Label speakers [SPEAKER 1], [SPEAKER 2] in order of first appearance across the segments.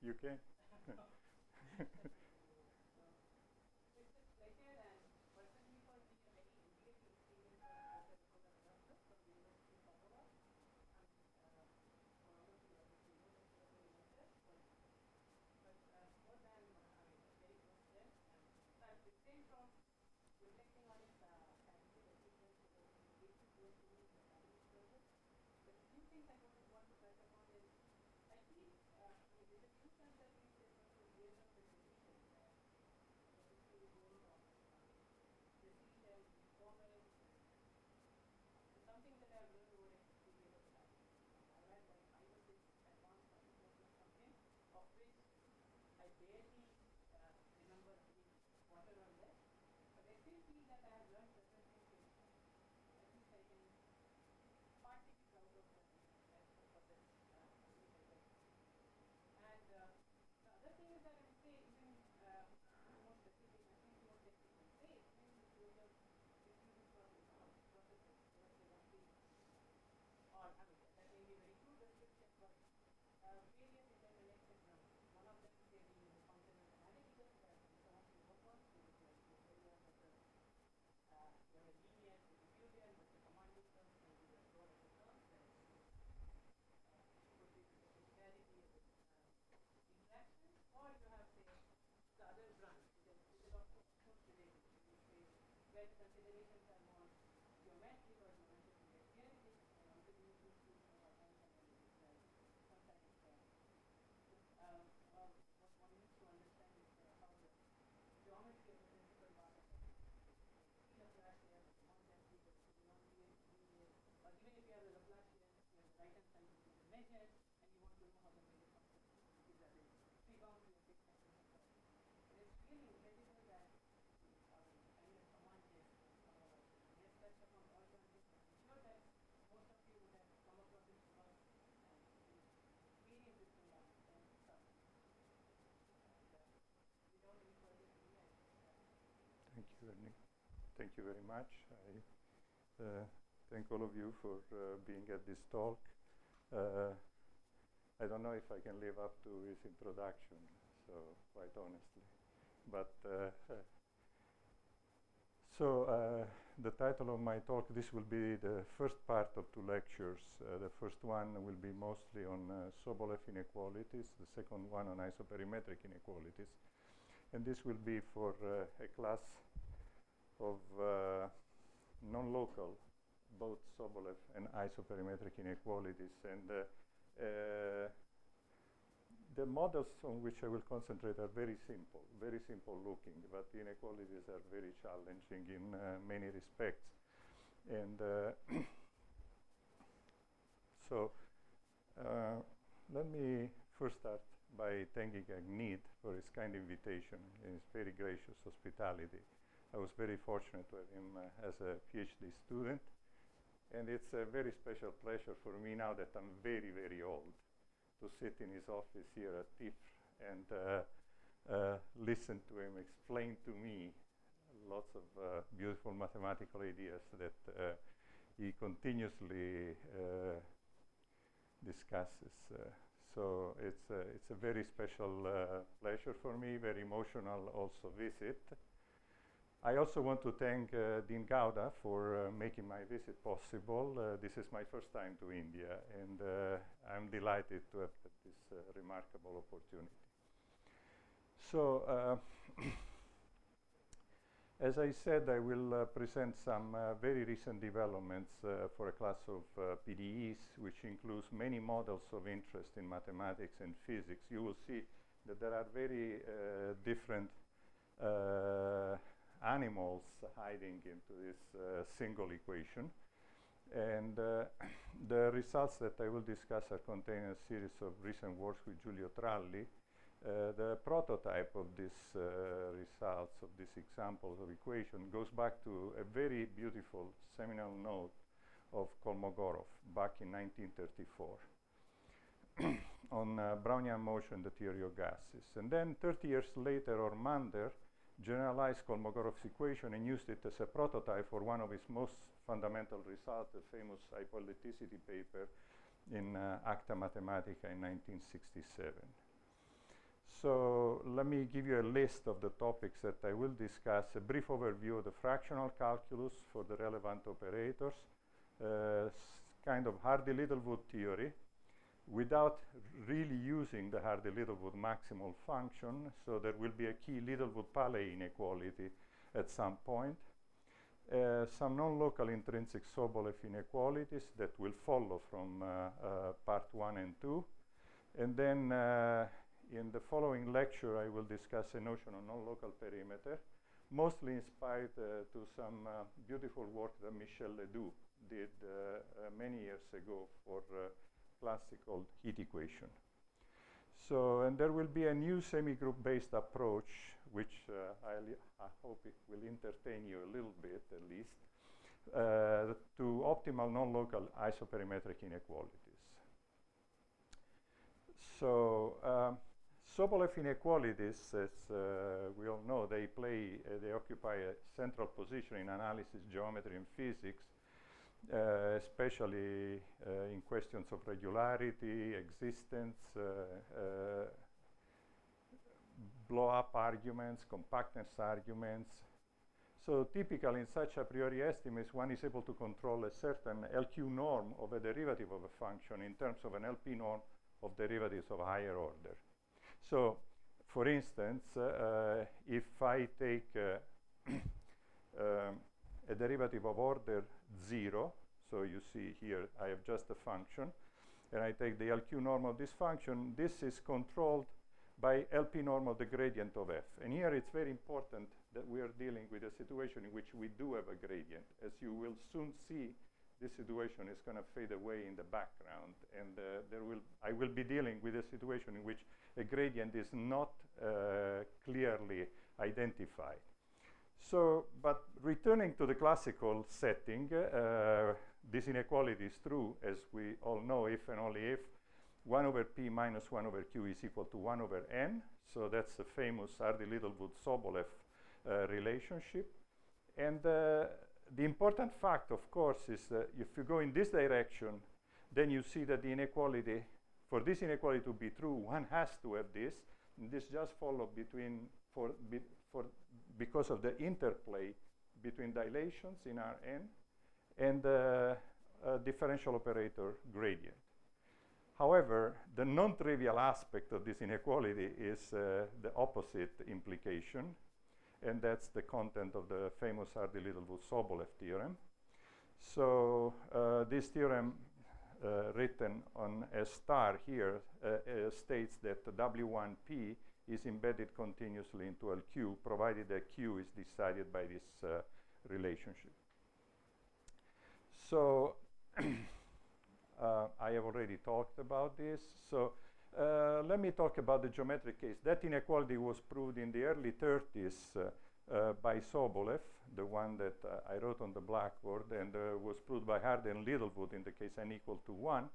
[SPEAKER 1] You can? Thank you very much. I thank all of you for being at this talk. I don't know if I can live up to his introduction, so quite honestly. But the title of my talk, this will be the first part of 2 lectures. The first one will be mostly on Sobolev inequalities, the second one on isoperimetric inequalities. And this will be for a class of non-local, both Sobolev and isoperimetric inequalities. And the models on which I will concentrate are very simple looking, but the inequalities are very challenging in many respects. And let me first start by thanking Agnid for his kind invitation and his very gracious hospitality. I was very fortunate to have him as a PhD student, and it's a very special pleasure for me now that I'm very, very old to sit in his office here at TIFF and listen to him explain to me lots of beautiful mathematical ideas that he continuously discusses. So it's a very special pleasure for me, very emotional also visit. I also want to thank Dean Gowda for making my visit possible. This is my first time to India, and I'm delighted to have this remarkable opportunity. So, as I said, I will present some very recent developments for a class of PDEs, which includes many models of interest in mathematics and physics. You will see that there are very different animals hiding into this single equation. And the results that I will discuss are contained in a series of recent works with Giulio Tralli. The prototype of these results, of these examples of equation, goes back to a very beautiful seminal note of Kolmogorov back in 1934 on Brownian motion, the theory of gases. And then 30 years later, Ormander generalized Kolmogorov's equation and used it as a prototype for one of his most fundamental results, the famous hypoellipticity paper in Acta Mathematica in 1967. So let me give you a list of the topics that I will discuss, a brief overview of the fractional calculus for the relevant operators, kind of Hardy-Littlewood theory, without really using the Hardy-Littlewood maximal function, so there will be a key Littlewood-Paley inequality at some point. Some non-local intrinsic Sobolev inequalities that will follow from part 1 and 2. And then in the following lecture, I will discuss a notion of non-local perimeter, mostly inspired to some beautiful work that Michel Ledoux did many years ago for classical heat equation. So, and there will be a new semigroup-based approach, which I hope it will entertain you a little bit, at least, to optimal non-local isoperimetric inequalities. So, Sobolev inequalities, as we all know, they occupy a central position in analysis, geometry, and physics, especially in questions of regularity, existence, blow-up arguments, compactness arguments. So typically in such a priori estimates, one is able to control a certain LQ norm of a derivative of a function in terms of an LP norm of derivatives of higher order. So, for instance, if I take a derivative of order 0, so you see here I have just a function, and I take the LQ norm of this function, this is controlled by LP norm of the gradient of f. And here it's very important that we are dealing with a situation in which we do have a gradient. As you will soon see, this situation is going to fade away in the background, and I will be dealing with a situation in which a gradient is not clearly identified. So, but returning to the classical setting, this inequality is true, as we all know, if and only if 1 over p minus 1 over q is equal to 1 over n. So that's the famous Hardy-Littlewood-Sobolev relationship. And the important fact, of course, is that if you go in this direction, then you see that the inequality, for this inequality to be true, one has to have this. And this just follows because of the interplay between dilations in Rn and the differential operator gradient. However, the non-trivial aspect of this inequality is the opposite implication, and that's the content of the famous Hardy-Littlewood-Sobolev theorem. So this theorem, written on a star here, states that the W1P is embedded continuously into LQ, provided that Q is decided by this relationship. So I have already talked about this. So let me talk about the geometric case. That inequality was proved in the early 30s by Sobolev, the one that I wrote on the blackboard, and was proved by Hardy and Littlewood in the case n equal to 1.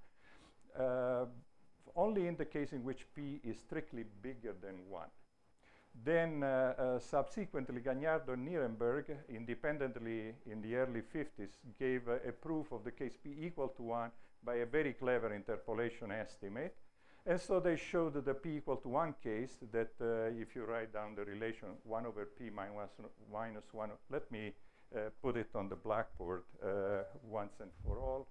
[SPEAKER 1] Only in the case in which p is strictly bigger than 1. Then subsequently, Gagnardo and Nirenberg, independently in the early 50s, gave a proof of the case p equal to 1 by a very clever interpolation estimate. And so they showed the p equal to 1 case that if you write down the relation 1 over p minus 1, let me put it on the blackboard once and for all.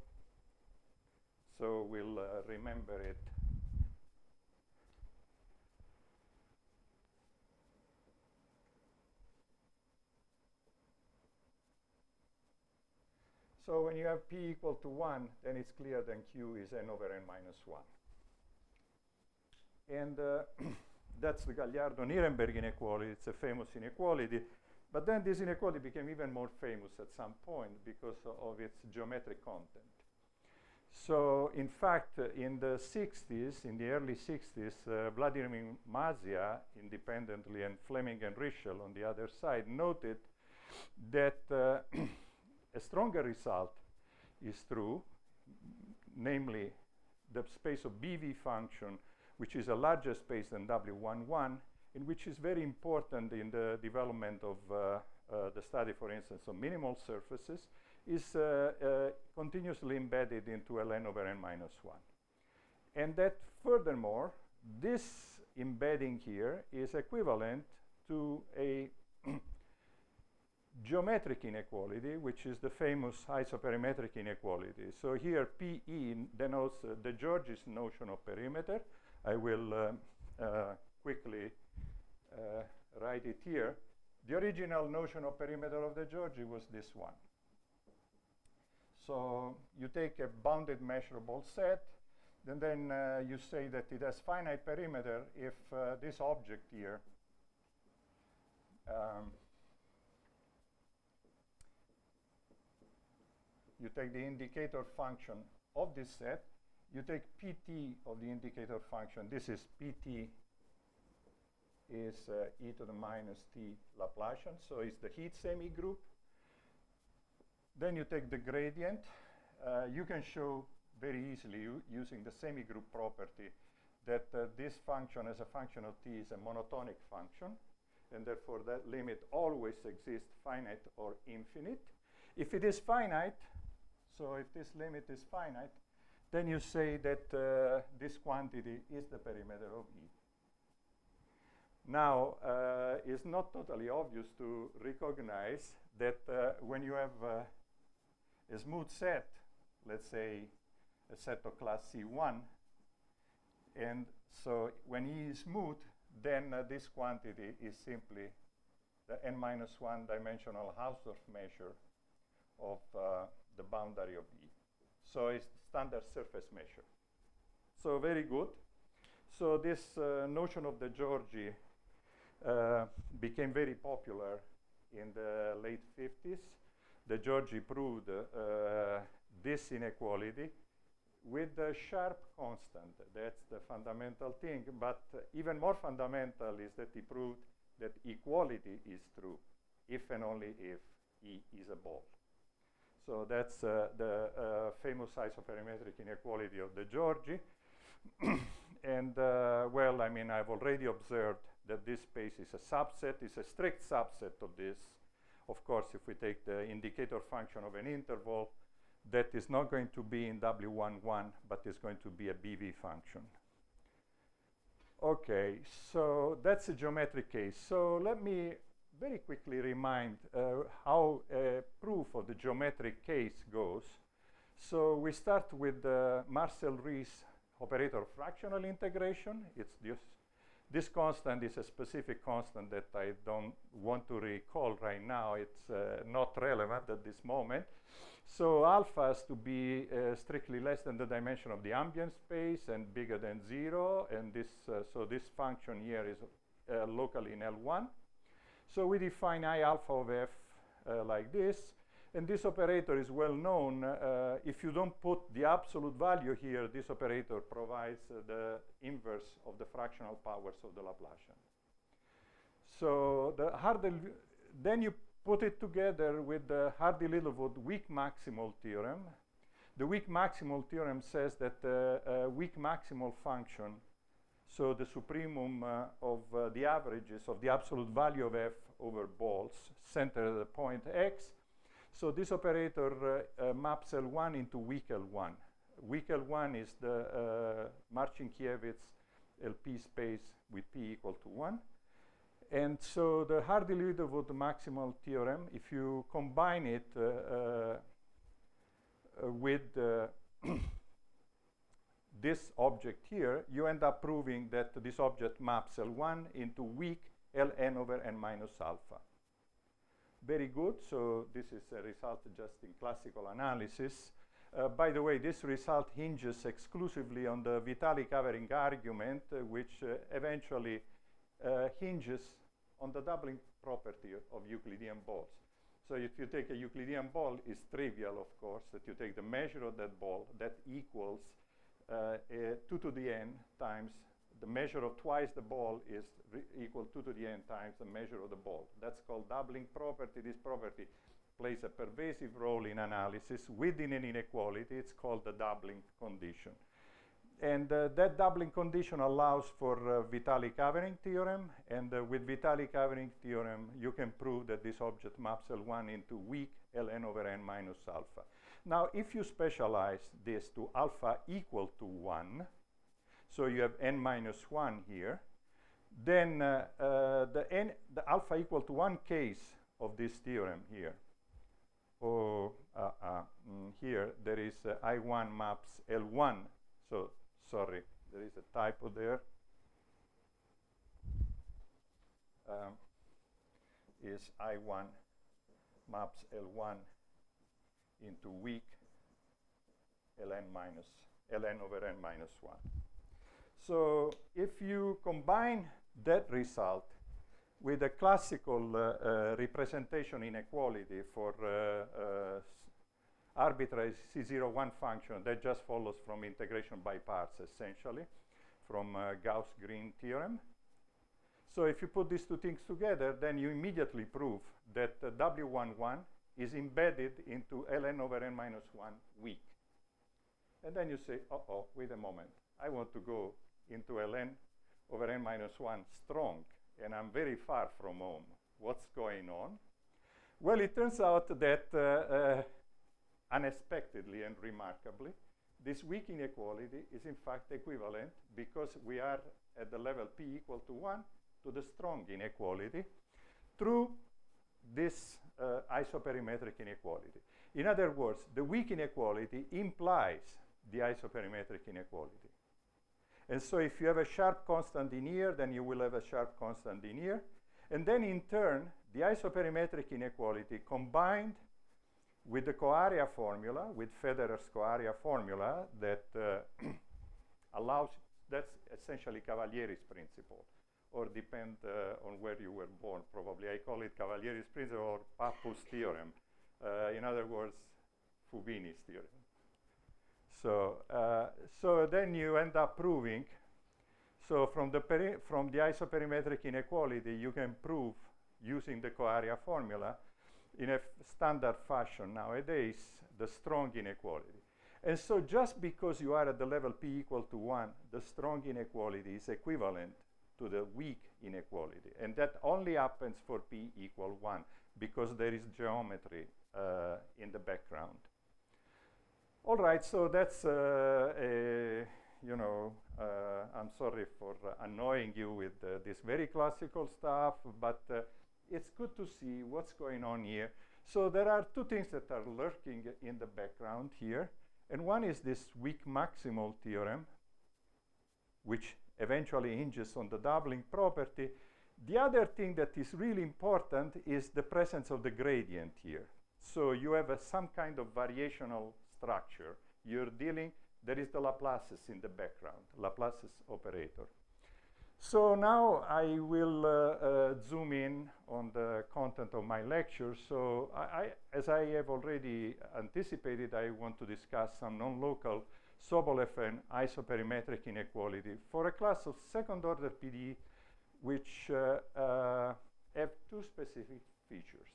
[SPEAKER 1] So we'll remember it. So when you have p equal to 1, then it's clear that q is n over n minus 1. And that's the Gallardo-Nirenberg inequality. It's a famous inequality. But then this inequality became even more famous at some point because of its geometric content. So in fact, in the 60s, in the early 60s, Vladimir Mazia independently and Fleming and Rischel on the other side noted that a stronger result is true, namely the space of BV function, which is a larger space than W11, and which is very important in the development of the study, for instance, of minimal surfaces, is continuously embedded into ln over n minus 1. And that furthermore, this embedding here is equivalent to a geometric inequality, which is the famous isoperimetric inequality. So here PE denotes de Giorgi's notion of perimeter. I will quickly write it here. The original notion of perimeter of de Giorgi was this one. So you take a bounded measurable set, and then you say that it has finite perimeter if this object here you take the indicator function of this set, you take PT of the indicator function. This is PT is e to the minus t Laplacian, so it's the heat semigroup. Then you take the gradient. You can show very easily using the semigroup property that this function as a function of t is a monotonic function, and therefore that limit always exists, finite or infinite. If it is finite, so if this limit is finite, then you say that this quantity is the perimeter of E. Now, it's not totally obvious to recognize that when you have a smooth set, let's say a set of class C1, and so when E is smooth, then this quantity is simply the n-1 dimensional Hausdorff measure of the boundary of E. So it's standard surface measure. So very good. So this notion of de Giorgi became very popular in the late 50s. De Giorgi proved this inequality with the sharp constant. That's the fundamental thing. But even more fundamental is that he proved that equality is true if and only if E is a ball. So that's the famous isoperimetric inequality of de Giorgi. And well, I mean, I've already observed that this space is a subset, is a strict subset of this. Of course, if we take the indicator function of an interval, that is not going to be in W11, but is going to be a BV function. Okay, so that's a geometric case. So let me very quickly remind how a proof of the geometric case goes. So we start with the Marcel-Riesz operator of fractional integration. It's this constant is a specific constant that I don't want to recall right now. It's not relevant at this moment. So alpha has to be strictly less than the dimension of the ambient space and bigger than 0. And this, so this function here is locally in L1. So we define I alpha of f like this. And this operator is well known. If you don't put the absolute value here, this operator provides the inverse of the fractional powers of the Laplacian. So then you put it together with the Hardy-Littlewood weak maximal theorem. The weak maximal theorem says that the weak maximal function, so the supremum of the averages of the absolute value of f over balls centered at the point x. So this operator maps L1 into weak L1. Weak L1 is the Marcin-Kiewicz LP space with p equal to 1. And so the Hardy-Littlewood maximal theorem, if you combine it with this object here, you end up proving that this object maps L1 into weak Ln over n minus alpha. Very good. So this is a result just in classical analysis. By the way, this result hinges exclusively on the Vitali covering argument, which eventually hinges on the doubling property of Euclidean balls. So if you take a Euclidean ball, it's trivial, of course, that you take the measure of that ball that equals 2 to the n times the measure of twice the ball is equal 2 to the n times the measure of the ball. That's called doubling property. This property plays a pervasive role in analysis within an inequality. It's called the doubling condition. And that doubling condition allows for Vitali covering theorem. And with Vitali covering theorem, you can prove that this object maps L1 into weak Ln over n minus alpha. Now, if you specialize this to alpha equal to 1, so you have n minus 1 here, then the alpha equal to 1 case of this theorem here, or here there is I1 maps L1. So sorry, there is a typo there. Is I1 maps L1 into weak ln over n minus 1. So if you combine that result with a classical representation inequality for arbitrary C01 function that just follows from integration by parts, essentially, from Gauss-Green theorem. So if you put these two things together, then you immediately prove that W11 is embedded into ln over n minus 1 weak. And then you say, uh-oh, wait a moment. I want to go into ln over n minus 1 strong, and I'm very far from home. What's going on? Well, it turns out that unexpectedly and remarkably, this weak inequality is in fact equivalent, because we are at the level p equal to 1, to the strong inequality through this isoperimetric inequality. In other words, the weak inequality implies the isoperimetric inequality. And so if you have a sharp constant in here, then you will have a sharp constant in here. And then in turn, the isoperimetric inequality combined with the coarea formula, with Federer's coarea formula that allows, that's essentially Cavalieri's principle, or depend on where you were born, probably. I call it Cavalieri's principle or Pappus theorem. In other words, Fubini's theorem. So then you end up proving, so from the isoperimetric inequality, you can prove using the coarea formula in a standard fashion nowadays, the strong inequality. And so just because you are at the level p equal to 1, the strong inequality is equivalent to the weak inequality. And that only happens for p equal 1, because there is geometry in the background. All right, so that's, I'm sorry for annoying you with this very classical stuff, but it's good to see what's going on here. So there are two things that are lurking in the background here. And one is this weak maximal theorem, which eventually hinges on the doubling property. The other thing that is really important is the presence of the gradient here. So you have some kind of variational structure. You're dealing, there is the Laplaces in the background, Laplace's operator. So now I will zoom in on the content of my lecture. So as I have already anticipated, I want to discuss some non-local Sobolev and isoperimetric inequality for a class of second-order PDE, which have two specific features.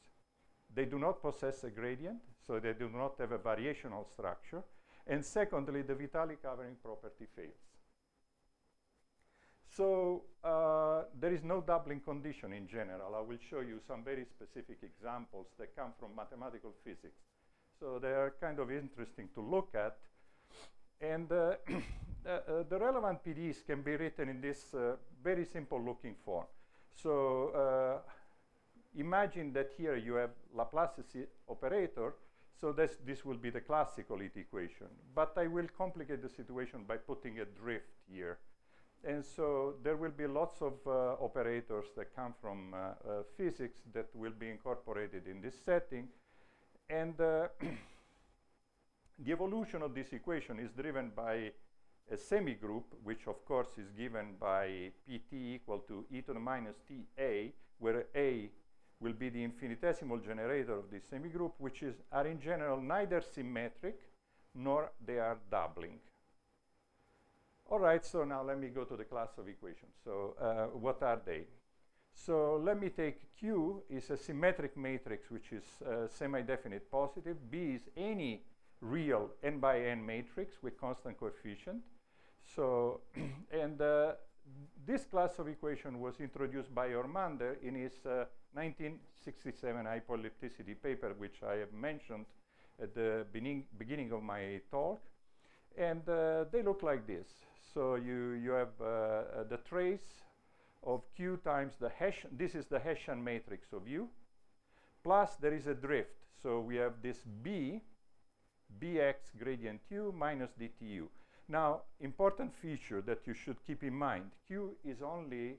[SPEAKER 1] They do not possess a gradient, so they do not have a variational structure. And secondly, the Vitali covering property fails. So there is no doubling condition in general. I will show you some very specific examples that come from mathematical physics. So they are kind of interesting to look at. And the relevant PDEs can be written in this very simple looking form. So imagine that here you have Laplace's operator. So this will be the classical heat equation. But I will complicate the situation by putting a drift here. And so there will be lots of operators that come from physics that will be incorporated in this setting. And the evolution of this equation is driven by a semigroup, which of course is given by Pt equal to e to the minus Ta, where A will be the infinitesimal generator of this semigroup, which are in general neither symmetric nor they are doubling. All right, so now let me go to the class of equations. So what are they? So let me take Q is a symmetric matrix, which is semi-definite positive. B is any real n by n matrix with constant coefficient. So, and this class of equation was introduced by Ormander in his 1967 hypoellipticity paper, which I have mentioned at the beginning of my talk. And they look like this. So you have the trace of Q times the Hessian, this is the Hessian matrix of U, plus there is a drift. So we have this B, Bx gradient U minus dTU. Now, important feature that you should keep in mind, Q is only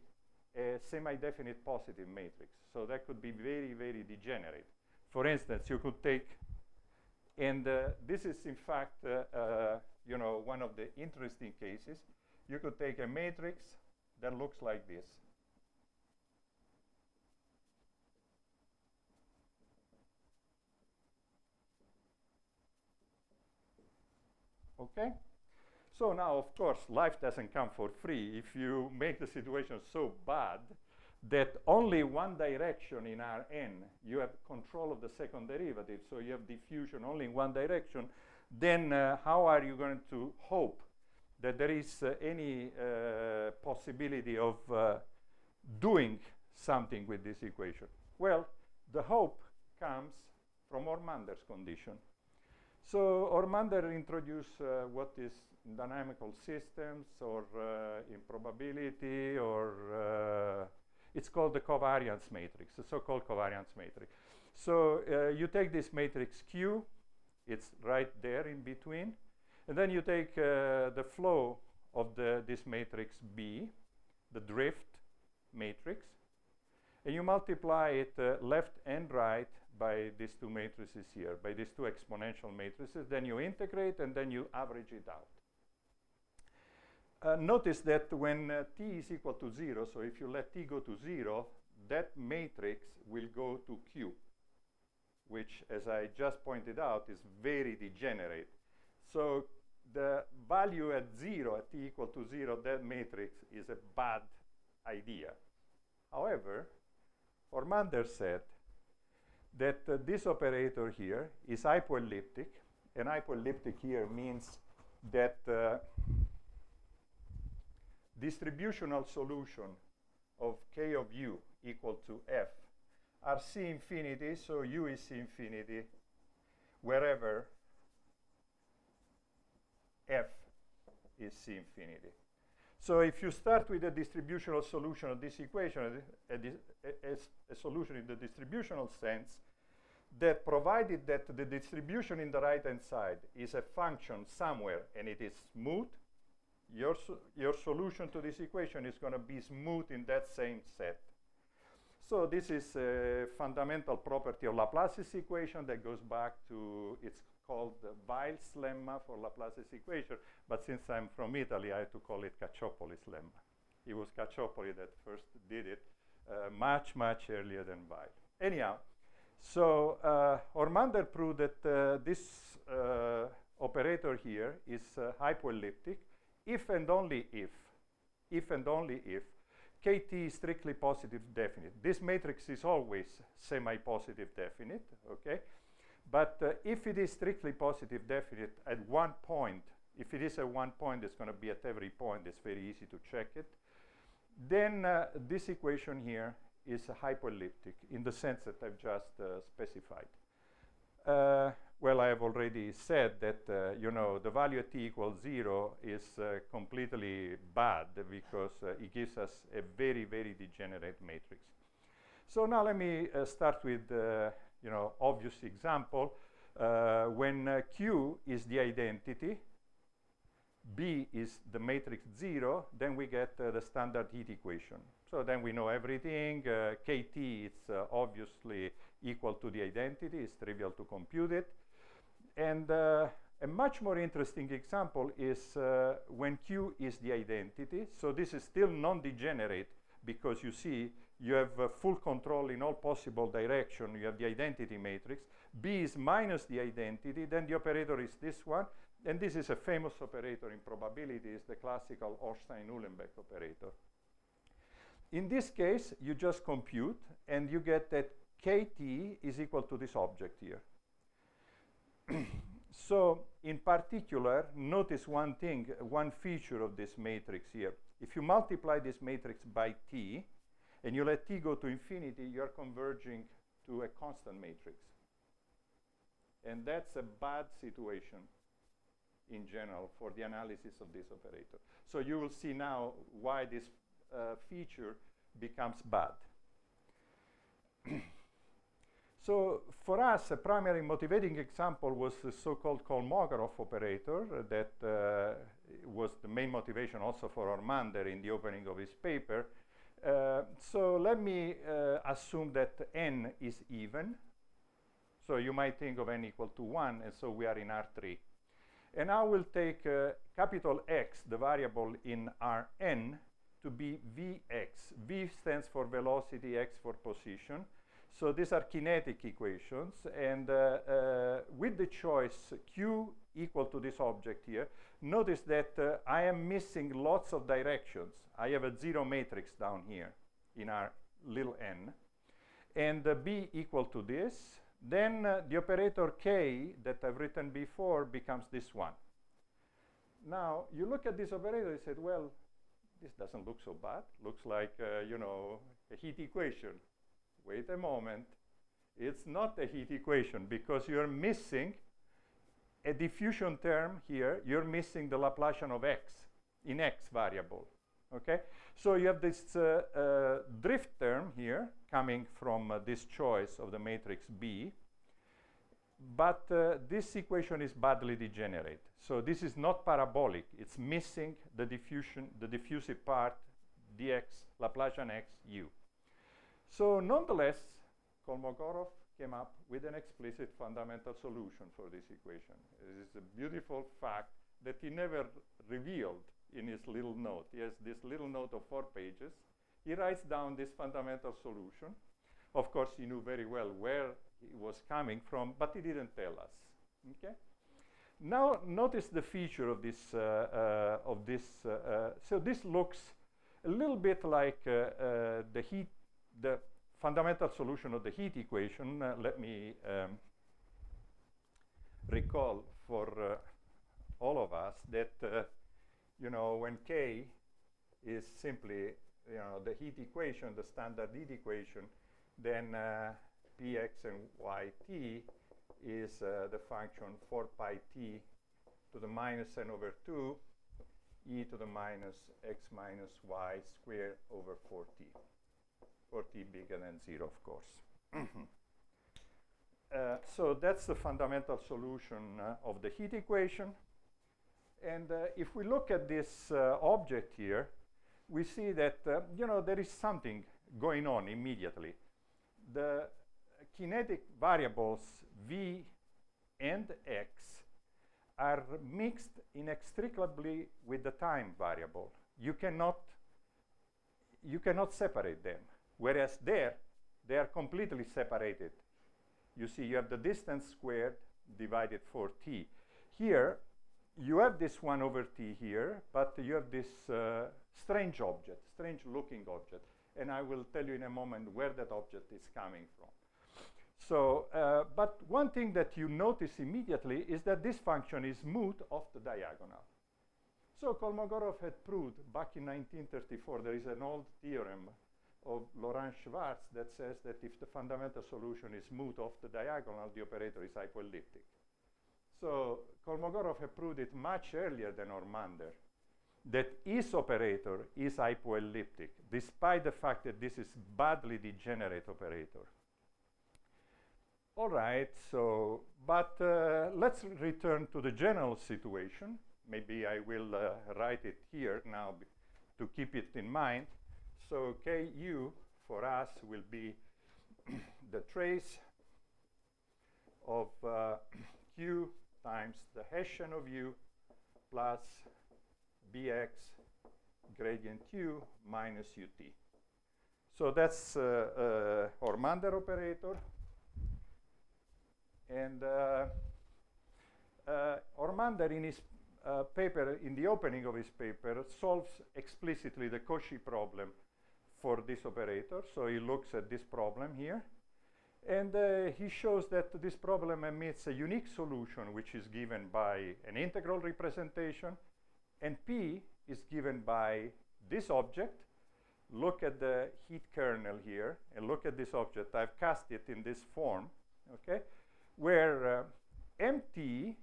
[SPEAKER 1] a semi-definite positive matrix. So that could be very, very degenerate. For instance, you could take, and this is in fact, you know, one of the interesting cases. You could take a matrix that looks like this. Okay? So now, of course, life doesn't come for free. If you make the situation so bad that only one direction in Rn, you have control of the second derivative, so you have diffusion only in one direction, then how are you going to hope that there is any possibility of doing something with this equation? Well, the hope comes from Ormander's condition. So Ormander introduced what is dynamical systems or improbability, or it's called the covariance matrix, the so-called covariance matrix. So you take this matrix Q, it's right there in between, and then you take the flow of this matrix B, the drift matrix, and you multiply it left and right by these two matrices here, by these two exponential matrices. Then you integrate, and then you average it out. Notice that when t is equal to 0, so if you let t go to 0, that matrix will go to Q, which, as I just pointed out, is very degenerate. So the value at 0, at t equal to 0, that matrix is a bad idea. However, Ormander said that this operator here is hypoelliptic, and hypoelliptic here means that distributional solution of k of u equal to f are C infinity, so u is C infinity wherever f is C infinity. So if you start with a distributional solution of this equation, a solution in the distributional sense, that provided that the distribution in the right-hand side is a function somewhere and it is smooth, your solution to this equation is going to be smooth in that same set. So this is a fundamental property of Laplace's equation that goes back to, it's called the Weil's lemma for Laplace's equation, but since I'm from Italy, I have to call it Caccioppoli's lemma. It was Cacciopoli that first did it much, much earlier than Weil. Anyhow, so Ormander proved that this operator here is hypoelliptic if and only if kt is strictly positive definite. This matrix is always semi-positive definite, okay? But if it is strictly positive definite at one point, if it is at one point, it's going to be at every point. It's very easy to check it. Then this equation here is hypoelliptic in the sense that I've just specified. Well, I have already said that you know, the value at t equals 0 is completely bad because it gives us a very, very degenerate matrix. So now let me start with you know, obvious example. When Q is the identity, B is the matrix 0, then we get the standard heat equation. So then we know everything. Kt is obviously equal to the identity. It's trivial to compute it. And a much more interesting example is when Q is the identity. So this is still non-degenerate because you see you have full control in all possible directions. You have the identity matrix. B is minus the identity. Then the operator is this one. And this is a famous operator in probability. It's the classical Ornstein-Uhlenbeck operator. In this case, you just compute, and you get that Kt is equal to this object here. So, in particular, notice one thing, one feature of this matrix here. If you multiply this matrix by t, and you let t go to infinity, you're converging to a constant matrix. And that's a bad situation in general for the analysis of this operator. So you will see now why this feature becomes bad. So for us, a primary motivating example was the so-called Kolmogorov operator that was the main motivation also for Ormander in the opening of his paper. So let me assume that n is even. So you might think of n equal to 1, and so we are in R3. And I will take capital X, the variable in Rn, to be Vx. V stands for velocity, X for position. So these are kinetic equations. And with the choice Q equal to this object here, notice that I am missing lots of directions. I have a zero matrix down here in our little n. And B equal to this. Then the operator K that I've written before becomes this one. Now, you look at this operator and said, well, this doesn't look so bad. Looks like, you know, a heat equation. Wait a moment. It's not a heat equation because you're missing a diffusion term here. You're missing the Laplacian of X in X variable. Okay? So you have this drift term here coming from this choice of the matrix B. But this equation is badly degenerate. So this is not parabolic. It's missing the diffusive part, dx, Laplacian x, u. So nonetheless, Kolmogorov came up with an explicit fundamental solution for this equation. It is a beautiful fact that he never revealed in his little note. He has this little note of 4 pages. He writes down this fundamental solution. Of course, he knew very well where it was coming from, but he didn't tell us. Okay? Now, notice the feature of this. So this looks a little bit like the fundamental solution of the heat equation. Let me recall for all of us that you know, when K is simply, you know, the heat equation, the standard heat equation, then Px and Yt is the function 4 pi t to the minus n over 2 e to the minus x minus y squared over 4t. 4t bigger than 0, of course. So that's the fundamental solution of the heat equation. And if we look at this object here, we see that you know, there is something going on immediately. The kinetic variables v and x are mixed inextricably with the time variable. You cannot separate them. Whereas there, they are completely separated. You see, you have the distance squared divided 4t. Here, you have this 1 over t here, but you have this strange object, strange looking object. And I will tell you in a moment where that object is coming from. So, but one thing that you notice immediately is that this function is moot off the diagonal. So Kolmogorov had proved back in 1934, there is an old theorem of Laurent-Schwarz that says that if the fundamental solution is moot off the diagonal, the operator is hypoelliptic. So Kolmogorov had proved it much earlier than Ormander, that his operator is hypoelliptic, despite the fact that this is badly degenerate operator. All right, so, but let's return to the general situation. Maybe I will write it here now to keep it in mind. So Ku for us will be the trace of Q times the Hessian of U plus Bx gradient U minus Ut. So that's Ormander operator. And Ormander in his paper, in the opening of his paper, solves explicitly the Cauchy problem for this operator. So he looks at this problem here. And he shows that this problem emits a unique solution, which is given by an integral representation. And P is given by this object. Look at the heat kernel here, and look at this object. I've cast it in this form, okay? Where MT,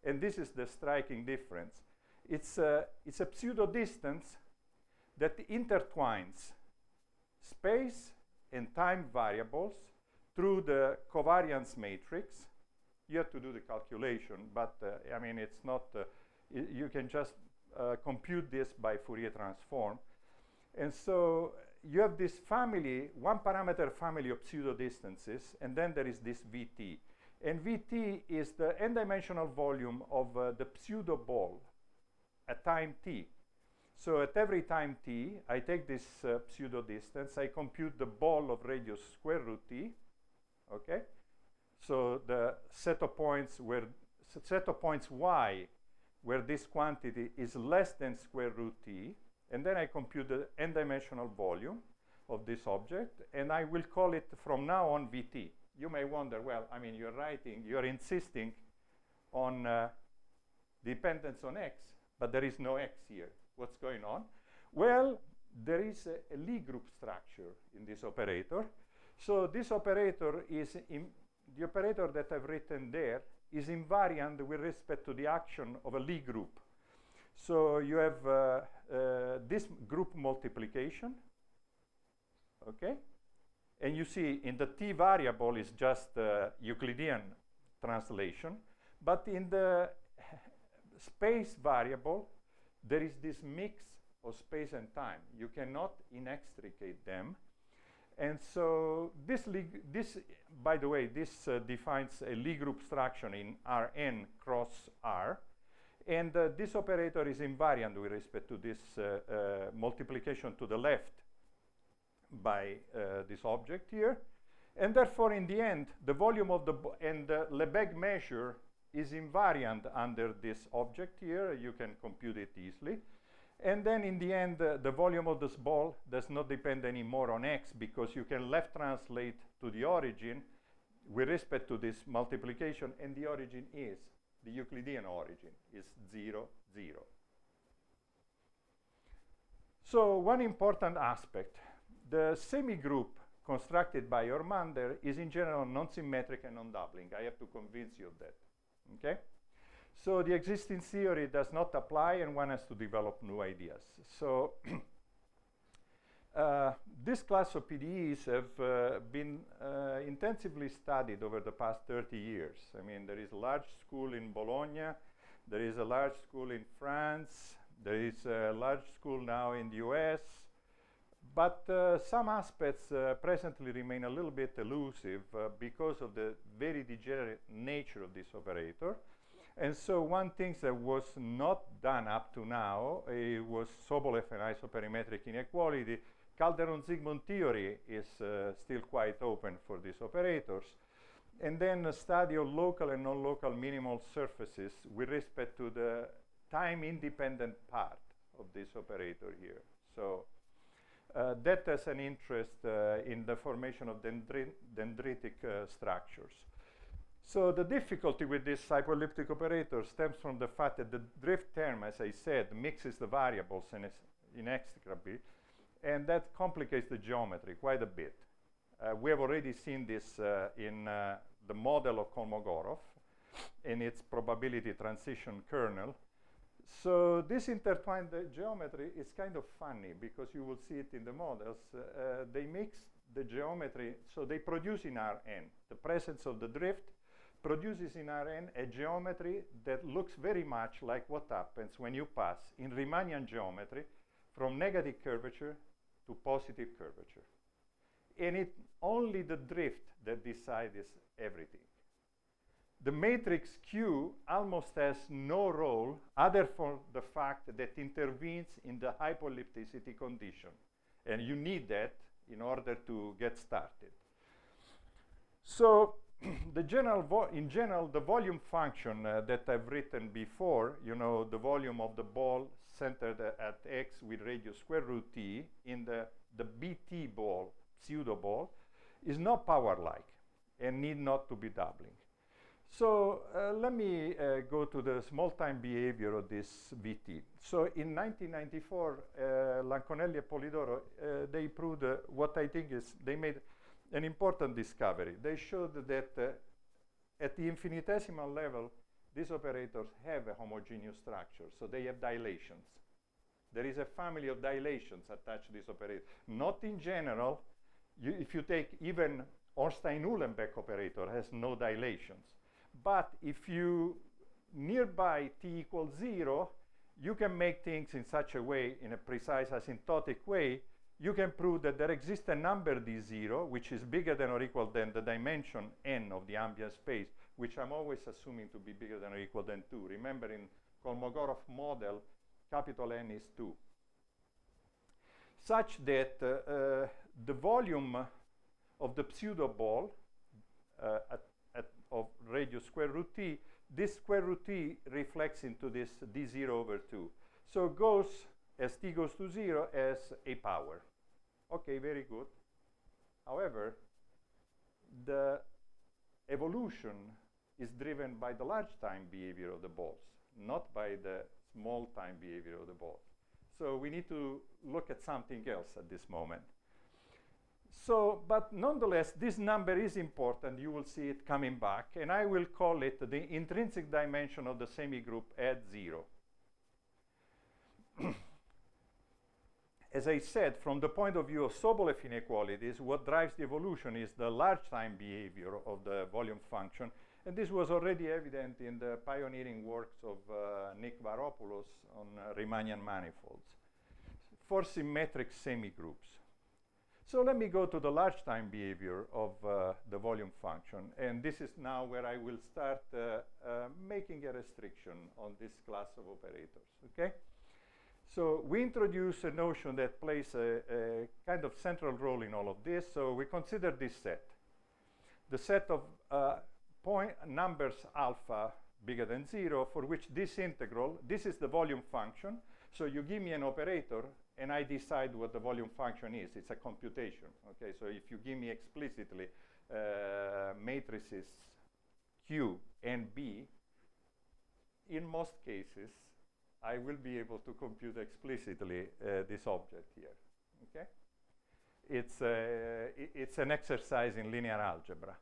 [SPEAKER 1] and this is the striking difference, it's a pseudo distance that intertwines space and time variables through the covariance matrix. You have to do the calculation, but I mean, it's not, you can just compute this by Fourier transform. And so you have this family, one parameter family of pseudo distances, and then there is this VT. And VT is the n-dimensional volume of the pseudo ball at time t. So at every time t, I take this pseudo distance, I compute the ball of radius square root t, okay? So the set of points y where this quantity is less than square root t, and then I compute the n-dimensional volume of this object, and I will call it from now on VT. You may wonder, well, I mean, you're insisting on dependence on x, but there is no x here. What's going on? Well, there is a Lie group structure in this operator. So this operator is, the operator that I've written there is invariant with respect to the action of a Lie group. So you have this group multiplication, okay? And you see in the t variable is just Euclidean translation, but in the space variable, there is this mix of space and time. You cannot inextricate them. And so this, by the way, this defines a Lie group structure in Rn cross R. And this operator is invariant with respect to this multiplication to the left by this object here. And therefore, in the end, the volume of the, and the Lebesgue measure is invariant under this object here. You can compute it easily. And then in the end, the volume of this ball does not depend anymore on x, because you can left translate to the origin with respect to this multiplication, and the origin is, the Euclidean origin is 0, 0. So one important aspect, the semigroup constructed by Ormander is in general non-symmetric and non-doubling. I have to convince you of that. Okay? So the existing theory does not apply, and one has to develop new ideas. So this class of PDEs have been intensively studied over the past 30 years. I mean, there is a large school in Bologna, there is a large school in France, there is a large school now in the US, but some aspects presently remain a little bit elusive because of the very degenerate nature of this operator. And so one thing that was not done up to now was Sobolev and isoperimetric inequality. Calderon-Zygmunt theory is still quite open for these operators. And then a study of local and non-local minimal surfaces with respect to the time-independent part of this operator here. So that has an interest in the formation of dendritic structures. So the difficulty with this hypoelliptic operator stems from the fact that the drift term, as I said, mixes the variables inextricably, and that complicates the geometry quite a bit. We have already seen this in the model of Kolmogorov in its probability transition kernel. So this intertwined geometry is kind of funny, because you will see it in the models. They mix the geometry, so they produce in Rn. The presence of the drift produces in Rn a geometry that looks very much like what happens when you pass in Riemannian geometry from negative curvature to positive curvature. And it's only the drift that decides everything. The matrix Q almost has no role other for the fact that it intervenes in the hypoellipticity condition. And you need that in order to get started. So in general, the volume function that I've written before, you know, the volume of the ball centered at x with radius square root t in the BT ball, pseudo ball, is not power-like and need not to be doubling. So let me go to the small time behavior of this VT. So in 1994, Lanconelli and Polidoro, they proved what I think is, they made an important discovery. They showed that at the infinitesimal level, these operators have a homogeneous structure, so they have dilations. There is a family of dilations attached to this operator. Not in general, if you take even Ornstein-Uhlenbeck operator has no dilations. But if you nearby t equals 0, you can make things in such a way, in a precise asymptotic way, you can prove that there exists a number d0, which is bigger than or equal than the dimension n of the ambient space, which I'm always assuming to be bigger than or equal than 2. Remember, in Kolmogorov model, capital N is 2. Such that the volume of the pseudo ball of radius square root t, this square root t reflects into this d0 over 2. So it goes, as t goes to 0, as a power. Okay, very good. However, the evolution is driven by the large time behavior of the balls, not by the small time behavior of the balls. So we need to look at something else at this moment. So, but nonetheless, this number is important. You will see it coming back. And I will call it the intrinsic dimension of the semigroup at 0. As I said, from the point of view of Sobolev inequalities, what drives the evolution is the large time behavior of the volume function. And this was already evident in the pioneering works of Nick Varopoulos on Riemannian manifolds for symmetric semigroups. So let me go to the large time behavior of the volume function. And this is now where I will start making a restriction on this class of operators, okay? So we introduce a notion that plays a kind of central role in all of this. So we consider this set. The set of point numbers alpha bigger than 0 for which this integral, this is the volume function. So you give me an operator and I decide what the volume function is. It's a computation, okay? So if you give me explicitly matrices Q and B, in most cases, I will be able to compute explicitly this object here, okay? It's an exercise in linear algebra.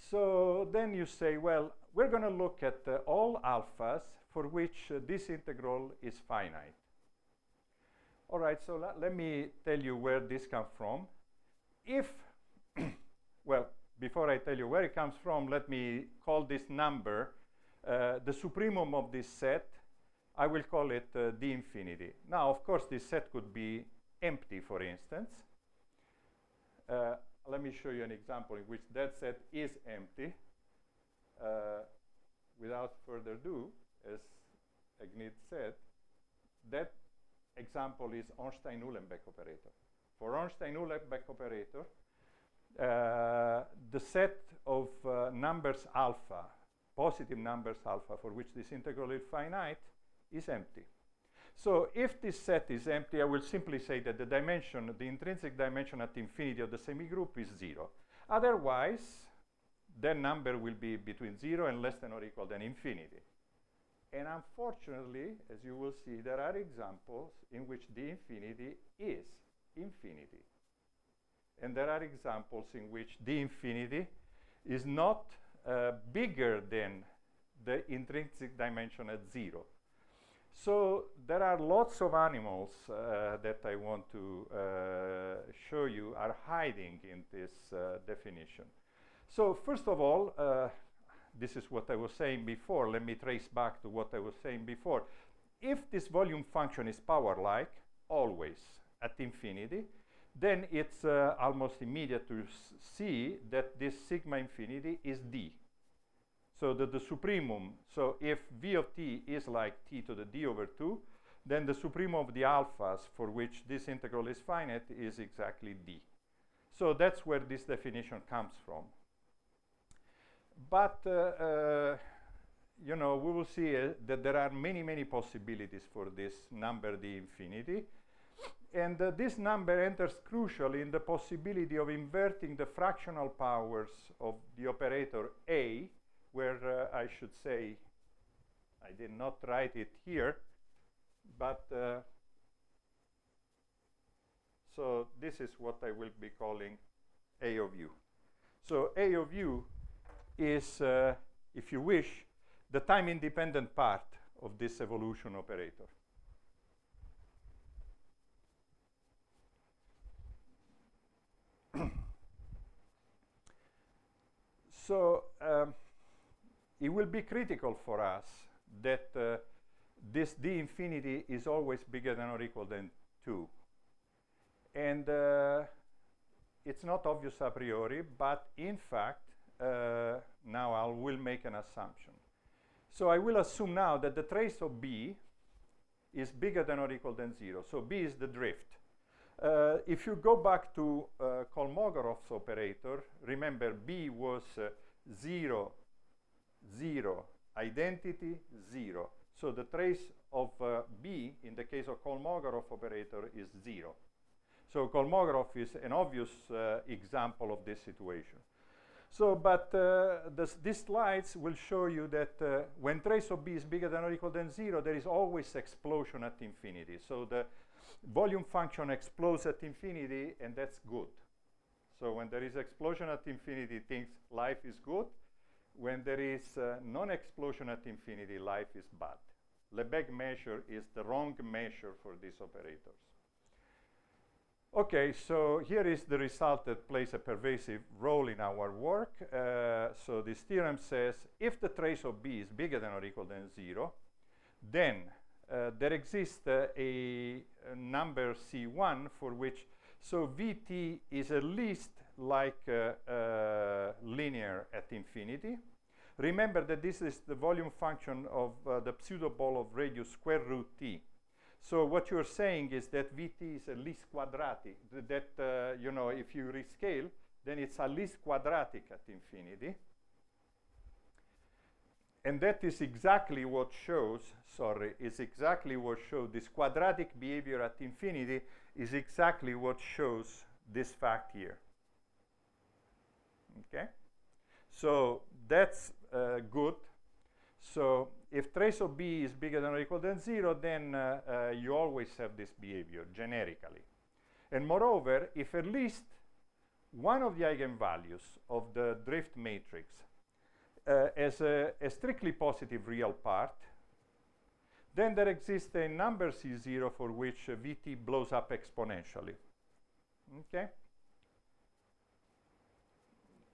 [SPEAKER 1] So then you say, well, we're going to look at all alphas for which this integral is finite. All right, so let me tell you where this comes from. If, well, before I tell you where it comes from, let me call this number the supremum of this set. I will call it d infinity. Now, of course, this set could be empty, for instance. Let me show you an example in which that set is empty. Without further ado, as Agnit said, that example is Ornstein-Uhlenbeck operator. For Ornstein-Uhlenbeck operator, the set of numbers alpha, positive numbers alpha, for which this integral is finite, is empty. So if this set is empty, I will simply say that the dimension, the intrinsic dimension at infinity of the semigroup is 0. Otherwise, that number will be between 0 and less than or equal than infinity. And unfortunately, as you will see, there are examples in which d infinity is infinity. And there are examples in which d infinity is not bigger than the intrinsic dimension at 0. So there are lots of animals that I want to show you are hiding in this definition. So first of all, this is what I was saying before. Let me trace back to what I was saying before. If this volume function is power-like, always at infinity, then it's almost immediate to see that this sigma infinity is d. So that the supremum, so if v of t is like t to the d over 2, then the supremum of the alphas for which this integral is finite is exactly d. So that's where this definition comes from. But, you know, we will see that there are many, many possibilities for this number d infinity. And this number enters crucially in the possibility of inverting the fractional powers of the operator A, where I should say, I did not write it here, but so this is what I will be calling A of u. So A of u is, if you wish, the time-independent part of this evolution operator. So it will be critical for us that this d infinity is always bigger than or equal than 2. And it's not obvious a priori, but in fact, now I will make an assumption. So I will assume now that the trace of B is bigger than or equal than 0. So B is the drift. If you go back to Kolmogorov's operator, remember B was 0, 0, identity, 0. So the trace of B in the case of Kolmogorov operator is 0. So Kolmogorov is an obvious example of this situation. So, but these slides will show you that when trace of B is bigger than or equal than 0, there is always explosion at infinity. So the volume function explodes at infinity, and that's good. So when there is explosion at infinity, life is good. When there is non-explosion at infinity, life is bad. Lebesgue measure is the wrong measure for these operators. Okay, so here is the result that plays a pervasive role in our work. So this theorem says if the trace of B is bigger than or equal than 0, then there exists a number C1 for which, so Vt is at least like linear at infinity. Remember that this is the volume function of the pseudoball of radius square root t. So what you're saying is that Vt is at least quadratic, that, you know, if you rescale, then it's at least quadratic at infinity. And that is exactly what shows, this quadratic behavior at infinity is exactly what shows this fact here. Okay? So that's good. So if trace of B is bigger than or equal than 0, then you always have this behavior generically. And moreover, if at least one of the eigenvalues of the drift matrix has a strictly positive real part, then there exists a number C0 for which Vt blows up exponentially. Okay?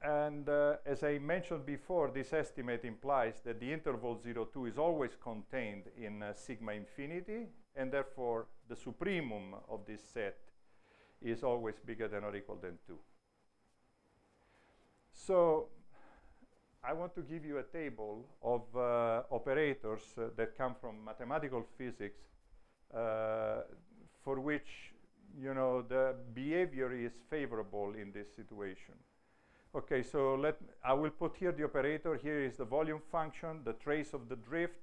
[SPEAKER 1] And as I mentioned before, this estimate implies that the interval 0, 2 is always contained in sigma infinity, and therefore the supremum of this set is always bigger than or equal than 2. So I want to give you a table of operators that come from mathematical physics for which, you know, the behavior is favorable in this situation. Okay, so I will put here the operator. Here is the volume function, the trace of the drift.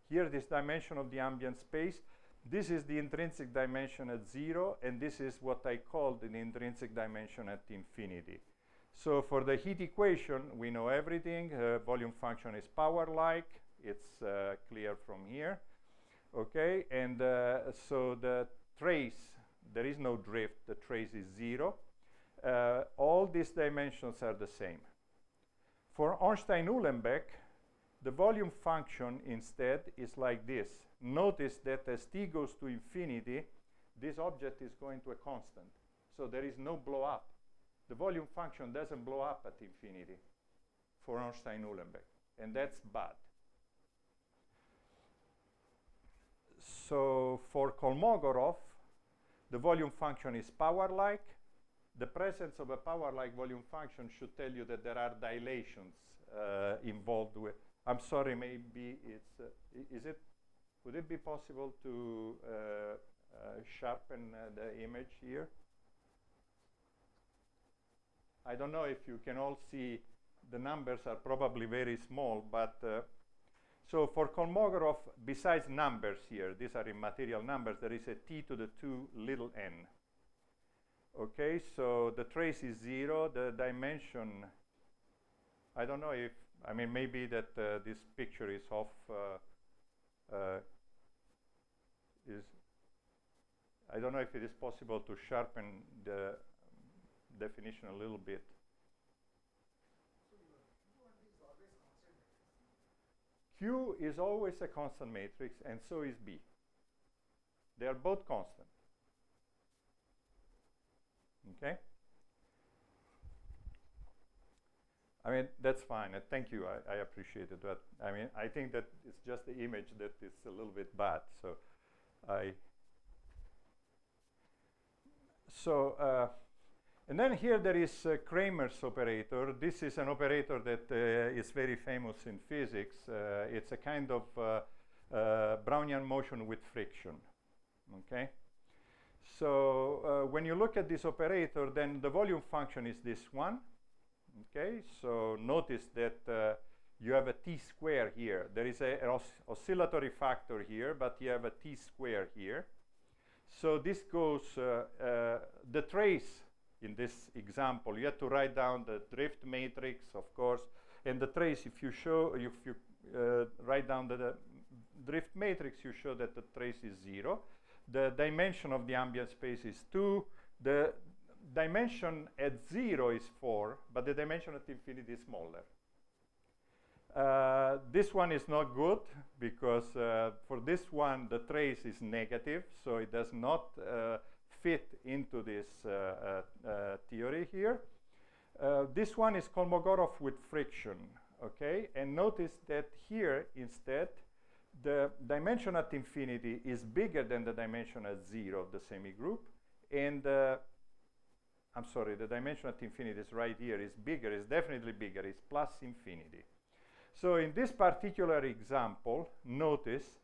[SPEAKER 1] Here, this dimension of the ambient space. This is the intrinsic dimension at 0, and this is what I called the intrinsic dimension at infinity. So for the heat equation, we know everything. Volume function is power-like. It's clear from here. Okay, and so the trace, there is no drift. The trace is 0. All these dimensions are the same. For Ornstein-Uhlenbeck, the volume function instead is like this. Notice that as t goes to infinity, this object is going to a constant. So there is no blow up. The volume function doesn't blow up at infinity for Ornstein-Uhlenbeck, and that's bad. So for Kolmogorov, the volume function is power-like. The presence of a power-like volume function should tell you that there are dilations involved with. I'm sorry, maybe it's, would it be possible to sharpen the image here? I don't know if you can all see, the numbers are probably very small, but so for Kolmogorov, besides numbers here, these are immaterial numbers, there is a t to the 2 little n. Okay, so the trace is 0, the dimension, I don't know if, I mean, maybe that this picture is off, I don't know if it is possible to sharpen the definition a little bit. So Q is always a constant matrix, and so is B. They are both constant. Okay? I mean, that's fine. Thank you. I appreciate it. But I mean, I think that it's just the image that is a little bit bad. And then here there is Kramer's operator. This is an operator that is very famous in physics. It's a kind of Brownian motion with friction. Okay. So when you look at this operator, then the volume function is this one. Okay, so notice that you have a t square here. There is an oscillatory factor here, but you have a t square here. So this goes, the trace in this example, you have to write down the drift matrix, of course, and the trace, if you write down the drift matrix, you show that the trace is 0. The dimension of the ambient space is 2. The dimension at 0 is 4, but the dimension at infinity is smaller. This one is not good because for this one the trace is negative, so it does not fit into this theory here. This one is Kolmogorov with friction, okay? And notice that here instead the dimension at infinity is bigger than the dimension at 0 of the semigroup, and I'm sorry, the dimension at infinity is right here, is bigger, is definitely bigger, is plus infinity. So in this particular example, notice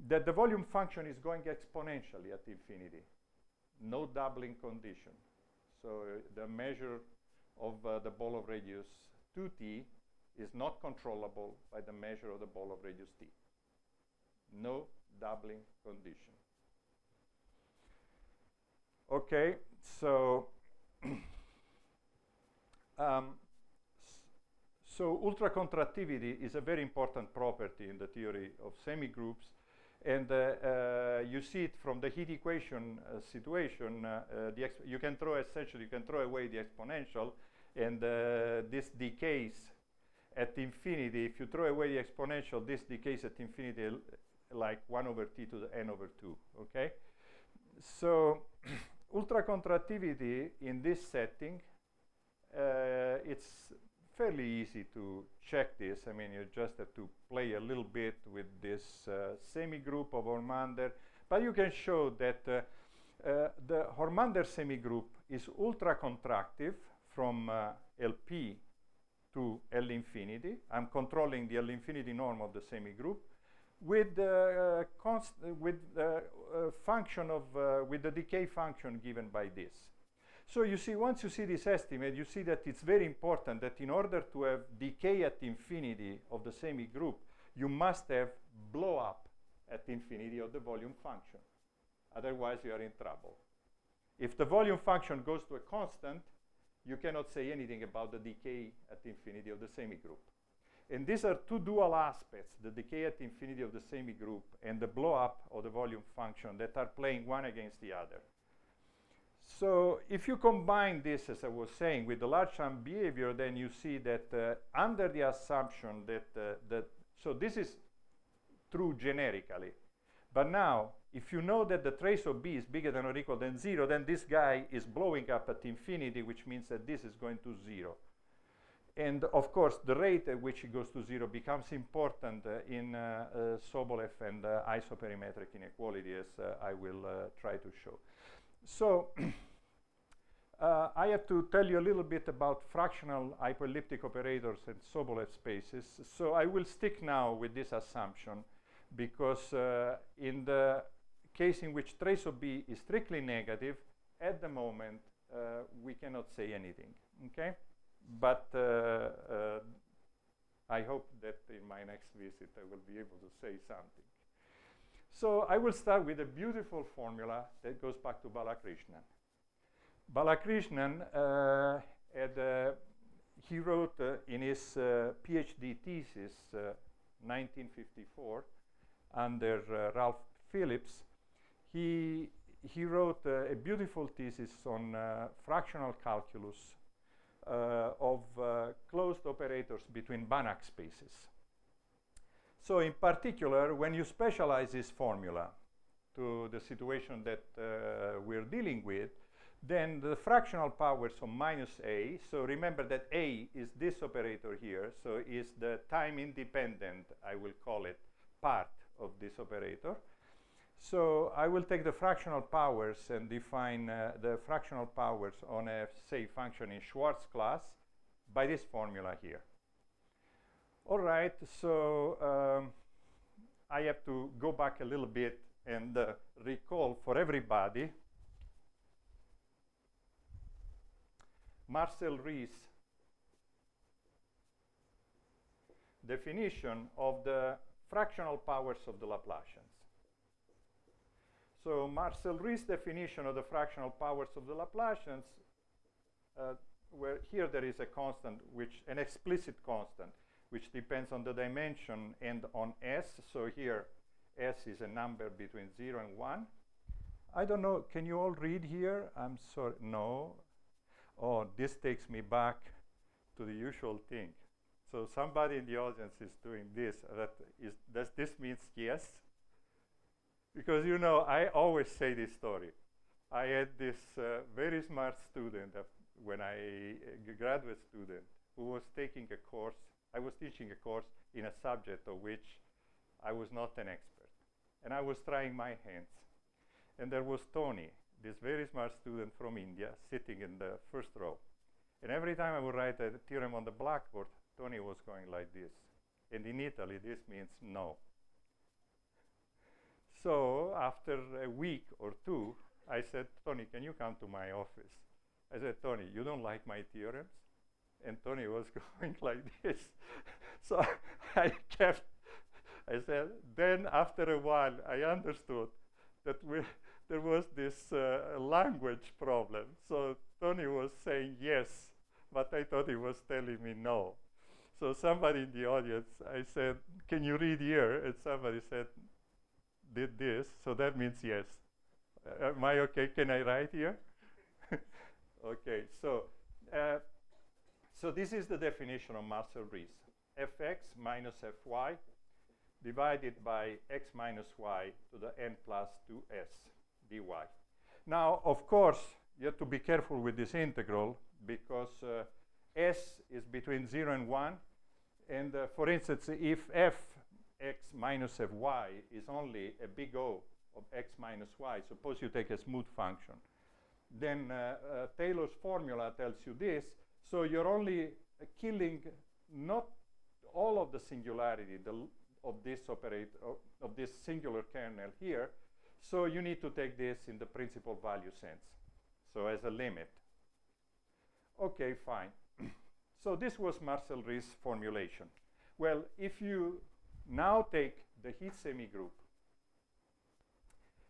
[SPEAKER 1] that the volume function is going exponentially at infinity. No doubling condition. So the measure of the ball of radius 2t is not controllable by the measure of the ball of radius t. No doubling condition. Okay, so so ultracontractivity is a very important property in the theory of semigroups, and you see it from the heat equation situation. You can throw away the exponential, and this decays at infinity. If you throw away the exponential, this decays at infinity like 1 over t to the n over 2. Okay, so ultracontractivity in this setting, it's fairly easy to check this. I mean, you just have to play a little bit with this semigroup of Hormander, but you can show that the Hormander semigroup is ultracontractive from LP to L infinity. I'm controlling the L infinity norm of the semigroup with the with the decay function given by this. So you see, once you see this estimate, you see that it's very important that in order to have decay at infinity of the semigroup, you must have blow up at infinity of the volume function. Otherwise, you are in trouble. If the volume function goes to a constant, you cannot say anything about the decay at infinity of the semigroup. And these are two dual aspects, the decay at infinity of the semigroup and the blow up of the volume function, that are playing one against the other. So if you combine this, as I was saying, with the large sum behavior, then you see that under the assumption that, so this is true generically. But now, if you know that the trace of B is bigger than or equal than 0, then this guy is blowing up at infinity, which means that this is going to 0. And of course, the rate at which it goes to 0 becomes important in Sobolev and isoperimetric inequality, as I will try to show. So I have to tell you a little bit about fractional hypoelliptic operators and Sobolev spaces. So I will stick now with this assumption, because in the case in which trace of B is strictly negative, at the moment we cannot say anything, okay? But I hope that in my next visit I will be able to say something. So I will start with a beautiful formula that goes back to Balakrishnan. Balakrishnan, he wrote in his PhD thesis, 1954, under Ralph Phillips, he wrote a beautiful thesis on fractional calculus of closed operators between Banach spaces. So in particular, when you specialize this formula to the situation that we're dealing with, Then the fractional powers of minus a, so remember that a is this operator here, so is the time independent, I will call it, part of this operator. So I will take the fractional powers and define the fractional powers on a, say, function in Schwartz class by this formula here. All right, so I have to go back a little bit and recall for everybody Marcel-Rees definition of the fractional powers of the Laplacians. So Marcel-Rees definition of the fractional powers of the Laplacians, where here there is a constant, an explicit constant, which depends on the dimension and on S. So here, S is a number between 0 and 1. I don't know, can you all read here? I'm sorry, no. Oh, this takes me back to the usual thing. So somebody in the audience is doing this. Does this mean yes? Because, you know, I always say this story. I had this very smart student when a graduate student who was taking a course. I was teaching a course in a subject of which I was not an expert. And I was trying my hands. And there was Tony, this very smart student from India, sitting in the first row. And every time I would write a theorem on the blackboard, Tony was going like this. And in Italy, this means no. So after a week or two, I said, Tony, can you come to my office? I said, Tony, you don't like my theorems? And Tony was going like this. So I said, then after a while, I understood that there was this language problem. So Tony was saying yes, but I thought he was telling me no. So somebody in the audience, I said, can you read here? And somebody said, did this, so that means yes. Am I okay? Can I write here? Okay, so this is the definition of Marcel-Rees. Fx minus Fy divided by x minus y to the n plus 2s dy. Now, of course, you have to be careful with this integral because s is between 0 and 1. And for instance, if fx minus fy is only a big O of x minus y, suppose you take a smooth function, then Taylor's formula tells you this. So you're only killing not all of the singularity of this operator, of this singular kernel here. So you need to take this in the principal value sense, so as a limit. Okay, fine. So this was Marcel-Rees formulation. Well, if you now take the heat semigroup,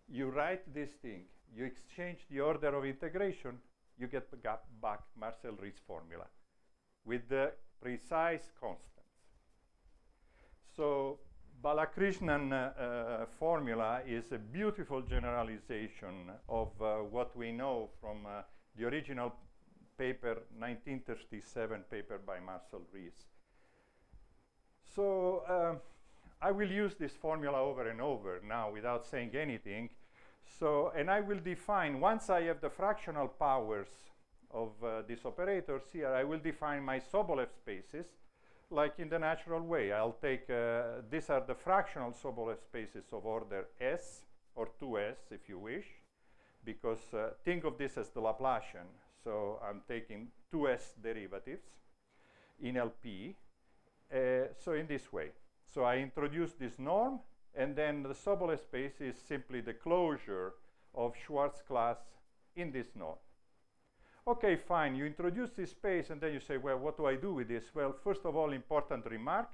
[SPEAKER 1] you write this thing, you exchange the order of integration, you get back Marcel-Rees formula with the precise constants. So Balakrishnan formula is a beautiful generalization of what we know from the original paper, 1937 paper by Marcel-Rees. So I will use this formula over and over now without saying anything. So, and I will define, once I have the fractional powers of these operators here, I will define my Sobolev spaces like in the natural way. I'll take, these are the fractional Sobolev spaces of order S, or 2S if you wish, because think of this as the Laplacian. So I'm taking 2S derivatives in LP. So in this way. So I introduce this norm, and then the Sobolev space is simply the closure of Schwartz class in this norm. Okay, fine, you introduce this space, and then you say, well, what do I do with this? Well, first of all, important remark,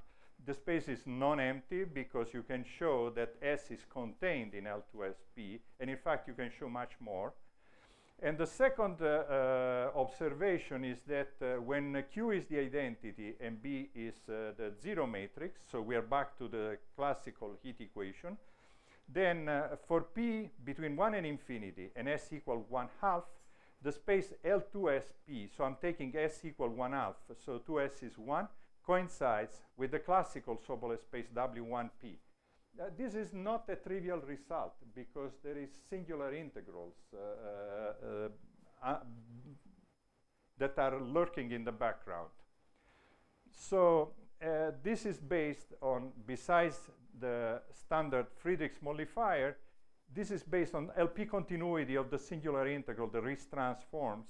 [SPEAKER 1] the space is non-empty because you can show that S is contained in L2SP, and in fact, you can show much more. And the second observation is that when Q is the identity and B is the zero matrix, so we are back to the classical heat equation, then for P between 1 and infinity and S equal 1/2, the space L2SP, so I'm taking S equal 1/2, so 2S is 1, coincides with the classical Sobolev space W1P. This is not a trivial result because there is singular integrals. that are lurking in the background. So this is based on, besides the standard Friedrichs modifier, this is based on LP continuity of the singular integral, the Riesz transforms,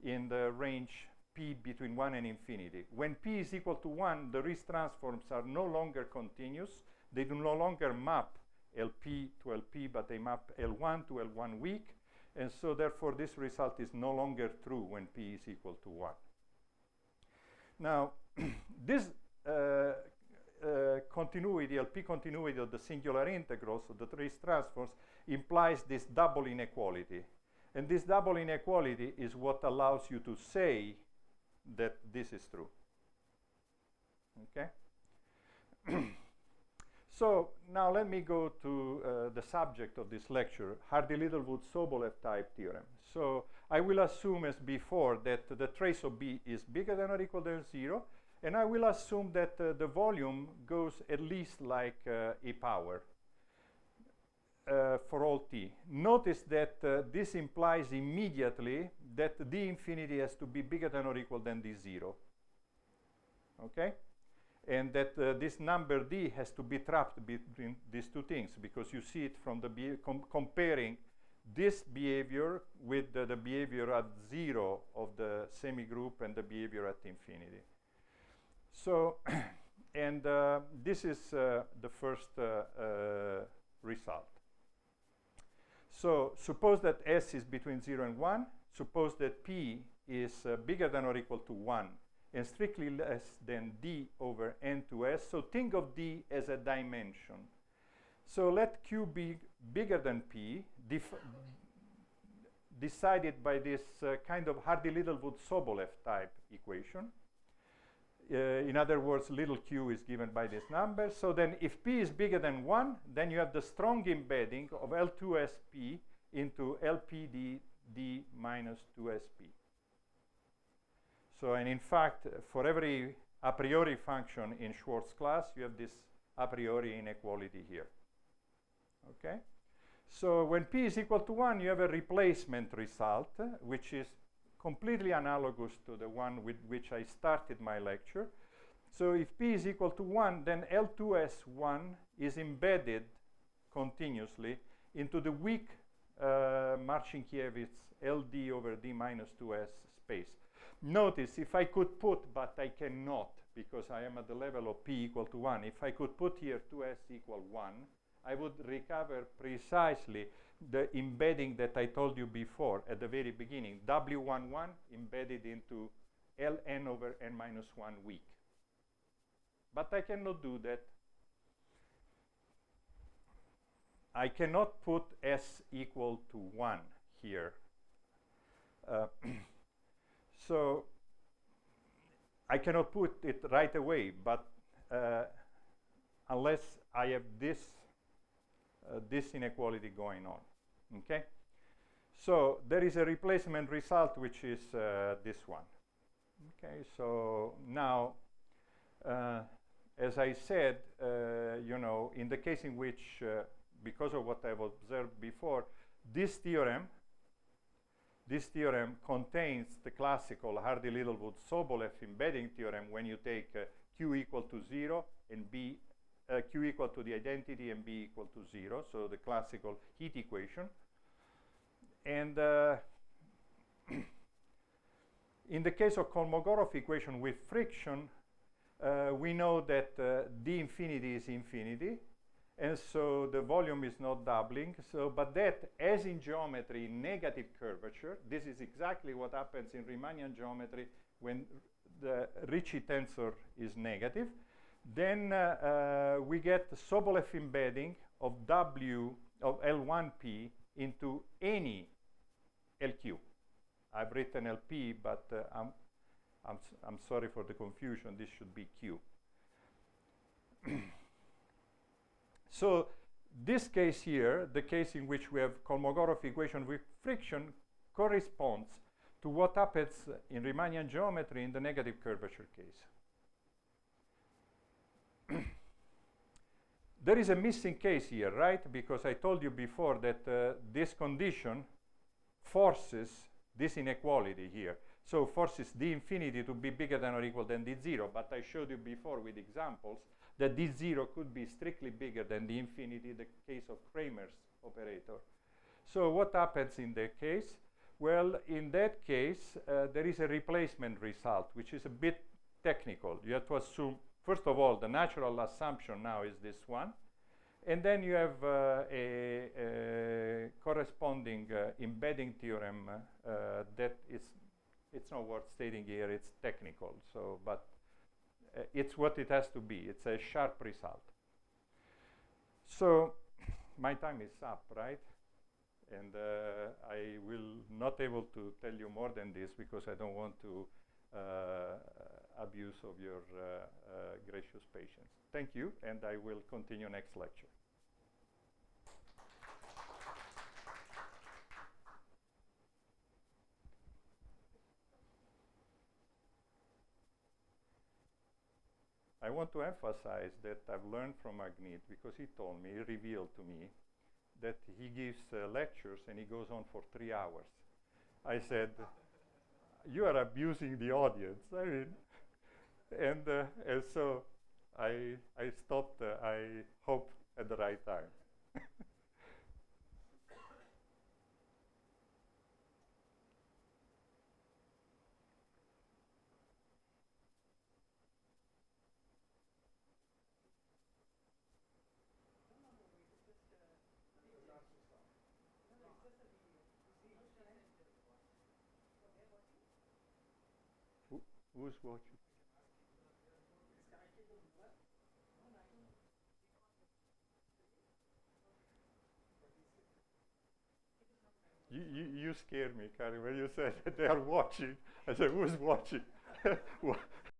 [SPEAKER 1] in the range P between 1 and infinity. When P is equal to 1, the Riesz transforms are no longer continuous. They do no longer map LP to LP, but they map L1 to L1 weak. And so therefore, this result is no longer true when P is equal to 1. Now, this continuity, LP continuity of the singular integrals of the Riesz transforms implies this double inequality. And this double inequality is what allows you to say that this is true. Okay? So now let me go to the subject of this lecture, Hardy-Littlewood-Sobolev type theorem. So I will assume, as before, that the trace of B is bigger than or equal than 0, and I will assume that the volume goes at least like a power for all t. Notice that this implies immediately that d infinity has to be bigger than or equal than d0. Okay? And that this number d has to be trapped between these two things, because you see it from the comparing this behavior with the behavior at 0 of the semigroup and the behavior at infinity. So, and this is the first result. So suppose that S is between 0 and 1. Suppose that P is bigger than or equal to 1 and strictly less than D over N to S. So think of D as a dimension. So let Q be bigger than P, decided by this kind of Hardy-Littlewood-Sobolev type equation. In other words, little q is given by this number. So then if P is bigger than 1, then you have the strong embedding of L2SP into LPD D minus 2SP. So, and in fact, for every a priori function in Schwartz class, you have this a priori inequality here. Okay? So when P is equal to 1, you have a replacement result, which is completely analogous to the one with which I started my lecture. So if P is equal to 1, then L2S1 is embedded continuously into the weak Marcinkiewicz LD over D minus 2S space. Notice, if I could put, but I cannot, because I am at the level of P equal to 1, if I could put here 2S equal 1, I would recover precisely the embedding that I told you before at the very beginning, W11 embedded into Ln over n minus 1 weak. But I cannot do that. I cannot put S equal to 1 here. So I cannot put it right away, but unless I have this inequality going on. Okay? So there is a replacement result, which is this one. Okay, so now, as I said, you know, in the case in which, because of what I've observed before, this theorem contains the classical Hardy-Littlewood-Sobolev embedding theorem when you take Q equal to 0 and B Q equal to the identity and B equal to 0, so the classical heat equation. And in the case of Kolmogorov equation with friction, we know that D infinity is infinity, and so the volume is not doubling. So, but that, as in geometry, negative curvature, this is exactly what happens in Riemannian geometry when the Ricci tensor is negative. Then we get the Sobolev embedding of W of L1P into any LQ. I've written LP, but I'm sorry for the confusion. This should be Q. So this case here, the case in which we have Kolmogorov equation with friction, corresponds to what happens in Riemannian geometry in the negative curvature case. There is a missing case here, right? Because I told you before that this condition forces this inequality here. So forces d infinity to be bigger than or equal than d0, but I showed you before with examples that d0 could be strictly bigger than d infinity in the case of Kramer's operator. So what happens in that case? Well, in that case, there is a replacement result, which is a bit technical. You have to assume, first of all, the natural assumption now is this one. And then you have a corresponding embedding theorem that it's not worth stating here, it's technical. So, but it's what it has to be. It's a sharp result. So my time is up, right? And I will not able to tell you more than this because I don't want to abuse of your gracious patience. Thank you, and I will continue next lecture. I want to emphasize that I've learned from Agnit because he told me, he revealed to me that he gives lectures and he goes on for 3 hours. I said, you are abusing the audience. I mean, and so I stopped, I hope, at the right time. Who's watching? You scared me, Karim, when you said that they are watching. I said, who's watching?